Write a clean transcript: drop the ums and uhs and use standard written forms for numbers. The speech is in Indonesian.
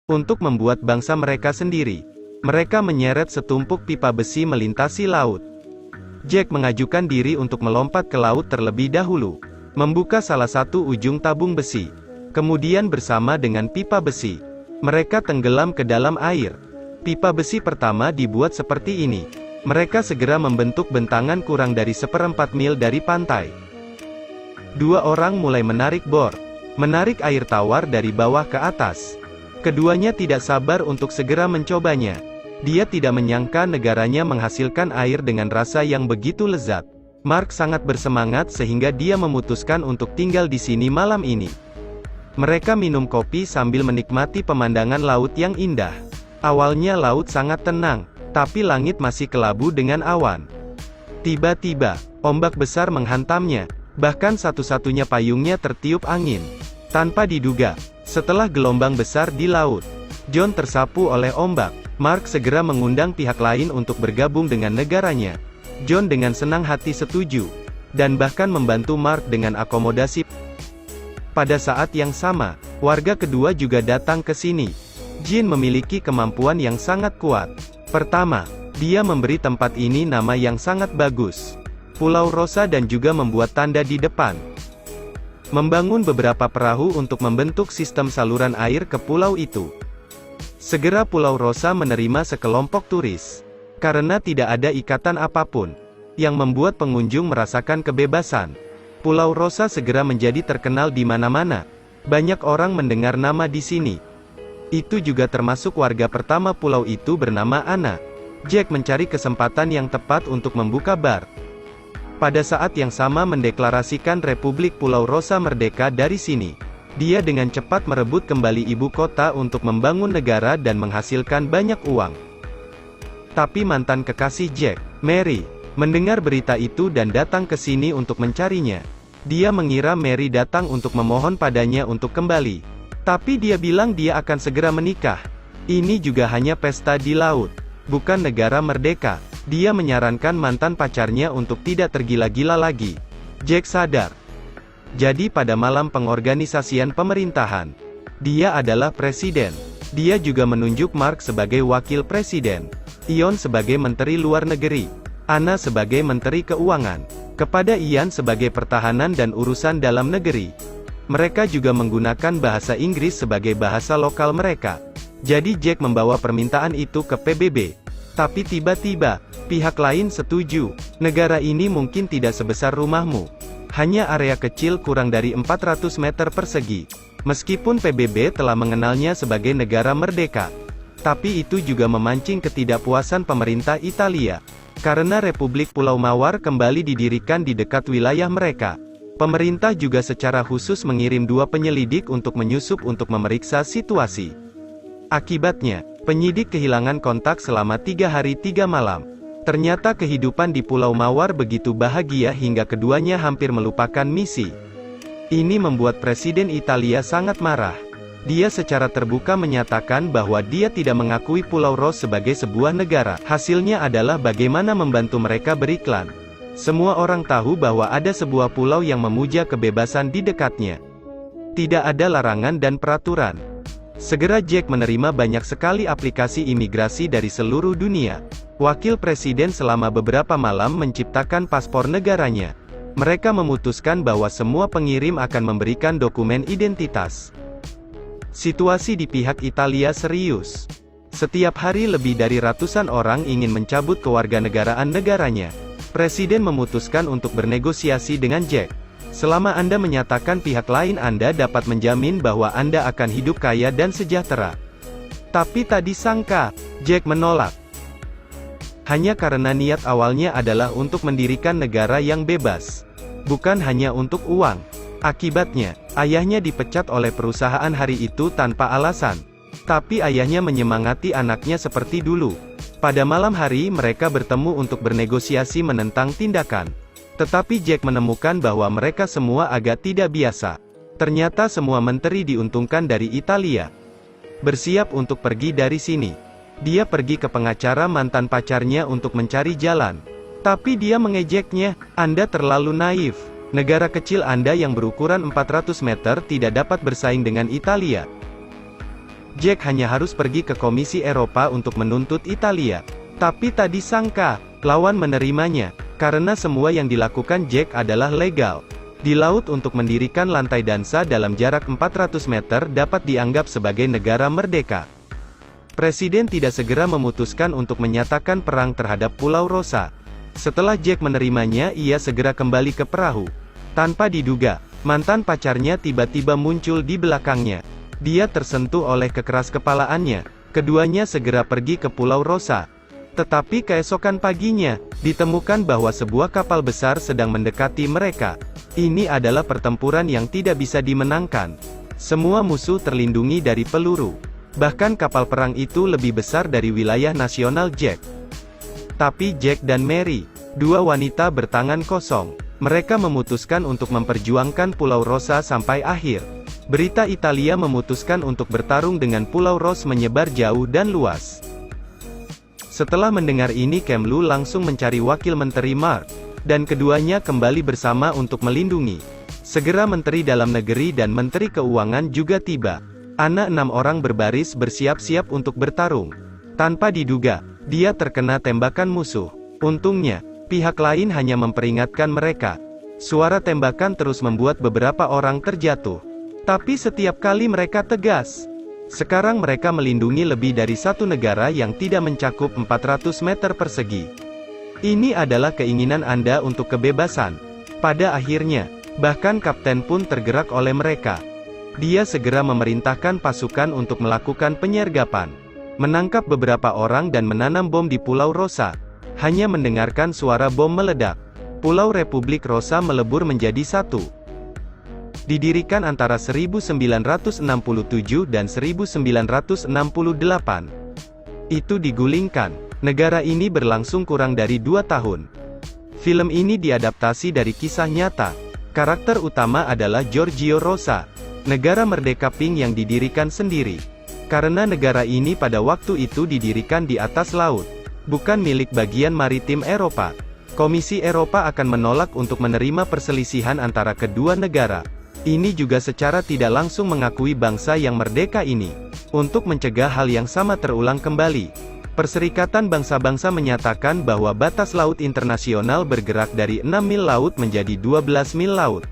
untuk membuat bangsa mereka sendiri. Mereka menyeret setumpuk pipa besi melintasi laut. Jack mengajukan diri untuk melompat ke laut terlebih dahulu, membuka salah satu ujung tabung besi. Kemudian bersama dengan pipa besi, mereka tenggelam ke dalam air. Pipa besi pertama dibuat seperti ini. Mereka segera membentuk bentangan kurang dari 1/4 mil dari pantai. Dua orang mulai menarik bor, menarik air tawar dari bawah ke atas. Keduanya tidak sabar untuk segera mencobanya. Dia tidak menyangka negaranya menghasilkan air dengan rasa yang begitu lezat. Mark sangat bersemangat sehingga dia memutuskan untuk tinggal di sini malam ini. Mereka minum kopi sambil menikmati pemandangan laut yang indah. Awalnya laut sangat tenang, tapi langit masih kelabu dengan awan. Tiba-tiba, ombak besar menghantamnya, bahkan satu-satunya payungnya tertiup angin. Tanpa diduga, setelah gelombang besar di laut, John tersapu oleh ombak. Mark segera mengundang pihak lain untuk bergabung dengan negaranya. John dengan senang hati setuju, dan bahkan membantu Mark dengan akomodasi. Pada saat yang sama, warga kedua juga datang ke sini. Jin memiliki kemampuan yang sangat kuat. Pertama, dia memberi tempat ini nama yang sangat bagus, Pulau Rosa, dan juga membuat tanda di depan. Membangun beberapa perahu untuk membentuk sistem saluran air ke pulau itu. Segera Pulau Rosa menerima sekelompok turis. Karena tidak ada ikatan apapun yang membuat pengunjung merasakan kebebasan, Pulau Rosa segera menjadi terkenal di mana-mana. Banyak orang mendengar nama di sini. Itu juga termasuk warga pertama pulau itu bernama Anna. Jack mencari kesempatan yang tepat untuk membuka bar. Pada saat yang sama mendeklarasikan Republik Pulau Rosa merdeka dari sini. Dia dengan cepat merebut kembali ibu kota untuk membangun negara dan menghasilkan banyak uang. Tapi mantan kekasih Jack, Mary, mendengar berita itu dan datang ke sini untuk mencarinya. Dia mengira Mary datang untuk memohon padanya untuk kembali. Tapi dia bilang dia akan segera menikah. Ini juga hanya pesta di laut, bukan negara merdeka. Dia menyarankan mantan pacarnya untuk tidak tergila-gila lagi. Jack sadar. Jadi pada malam pengorganisasian pemerintahan, dia adalah presiden. Dia juga menunjuk Mark sebagai wakil presiden, Ian sebagai menteri luar negeri, Anna sebagai menteri keuangan, kepada Ian sebagai pertahanan dan urusan dalam negeri. Mereka juga menggunakan bahasa Inggris sebagai bahasa lokal mereka. Jadi Jack membawa permintaan itu ke PBB. Tapi tiba-tiba, pihak lain setuju. Negara ini mungkin tidak sebesar rumahmu. Hanya area kecil kurang dari 400 meter persegi. Meskipun PBB telah mengenalnya sebagai negara merdeka. Tapi itu juga memancing ketidakpuasan pemerintah Italia. Karena Republik Pulau Mawar kembali didirikan di dekat wilayah mereka. Pemerintah juga secara khusus mengirim 2 penyelidik untuk menyusup untuk memeriksa situasi. Akibatnya, penyidik kehilangan kontak selama 3 hari 3 malam. Ternyata kehidupan di Pulau Mawar begitu bahagia hingga keduanya hampir melupakan misi. Ini membuat Presiden Italia sangat marah. Dia secara terbuka menyatakan bahwa dia tidak mengakui Pulau Ros sebagai sebuah negara. Hasilnya adalah bagaimana membantu mereka beriklan. Semua orang tahu bahwa ada sebuah pulau yang memuja kebebasan di dekatnya. Tidak ada larangan dan peraturan. Segera Jack menerima banyak sekali aplikasi imigrasi dari seluruh dunia. Wakil presiden selama beberapa malam menciptakan paspor negaranya. Mereka memutuskan bahwa semua pengirim akan memberikan dokumen identitas. Situasi di pihak Italia serius. Setiap hari lebih dari ratusan orang ingin mencabut kewarganegaraan negaranya. Presiden memutuskan untuk bernegosiasi dengan Jack. Selama Anda menyatakan pihak lain, Anda dapat menjamin bahwa Anda akan hidup kaya dan sejahtera. Tapi tak disangka, Jack menolak. Hanya karena niat awalnya adalah untuk mendirikan negara yang bebas. Bukan hanya untuk uang. Akibatnya, ayahnya dipecat oleh perusahaan hari itu tanpa alasan. Tapi ayahnya menyemangati anaknya seperti dulu. Pada malam hari mereka bertemu untuk bernegosiasi menentang tindakan. Tetapi Jack menemukan bahwa mereka semua agak tidak biasa. Ternyata semua menteri diuntungkan dari Italia. Bersiap untuk pergi dari sini. Dia pergi ke pengacara mantan pacarnya untuk mencari jalan. Tapi dia mengejeknya, Anda terlalu naif. Negara kecil Anda yang berukuran 400 meter tidak dapat bersaing dengan Italia. Jack hanya harus pergi ke Komisi Eropa untuk menuntut Italia. Tapi tak disangka, lawan menerimanya, karena semua yang dilakukan Jack adalah legal. Di laut untuk mendirikan lantai dansa dalam jarak 400 meter dapat dianggap sebagai negara merdeka. Presiden tidak segera memutuskan untuk menyatakan perang terhadap Pulau Rosa. Setelah Jack menerimanya, ia segera kembali ke perahu. Tanpa diduga, mantan pacarnya tiba-tiba muncul di belakangnya. Dia tersentuh oleh kekeras-kepalaannya. Keduanya segera pergi ke Pulau Rosa. Tetapi keesokan paginya, ditemukan bahwa sebuah kapal besar sedang mendekati mereka. Ini adalah pertempuran yang tidak bisa dimenangkan. Semua musuh terlindungi dari peluru. Bahkan kapal perang itu lebih besar dari wilayah nasional Jack. Tapi Jack dan Mary, dua wanita bertangan kosong, mereka memutuskan untuk memperjuangkan Pulau Rosa sampai akhir. Berita Italia memutuskan untuk bertarung dengan Pulau Ros menyebar jauh dan luas. Setelah mendengar ini, Kemlu langsung mencari wakil menteri Mark, dan keduanya kembali bersama untuk melindungi. Segera Menteri Dalam Negeri dan Menteri Keuangan juga tiba. Anak 6 orang berbaris bersiap-siap untuk bertarung. Tanpa diduga, dia terkena tembakan musuh. Untungnya, pihak lain hanya memperingatkan mereka. Suara tembakan terus membuat beberapa orang terjatuh. Tapi setiap kali mereka tegas. Sekarang mereka melindungi lebih dari satu negara yang tidak mencakup 400 meter persegi. Ini adalah keinginan Anda untuk kebebasan. Pada akhirnya, bahkan kapten pun tergerak oleh mereka. Dia segera memerintahkan pasukan untuk melakukan penyergapan, menangkap beberapa orang dan menanam bom di Pulau Rosa. Hanya mendengarkan suara bom meledak, Pulau Republik Rosa melebur menjadi satu. Didirikan antara 1967 dan 1968. Itu digulingkan. Negara ini berlangsung kurang dari 2 tahun. Film ini diadaptasi dari kisah nyata. Karakter utama adalah Giorgio Rosa, negara merdeka Pink yang didirikan sendiri. Karena negara ini pada waktu itu didirikan di atas laut, bukan milik bagian maritim Eropa. Komisi Eropa akan menolak untuk menerima perselisihan antara kedua negara. Ini juga secara tidak langsung mengakui bangsa yang merdeka ini. Untuk mencegah hal yang sama terulang kembali, Perserikatan Bangsa-Bangsa menyatakan bahwa batas laut internasional bergerak dari 6 mil laut menjadi 12 mil laut.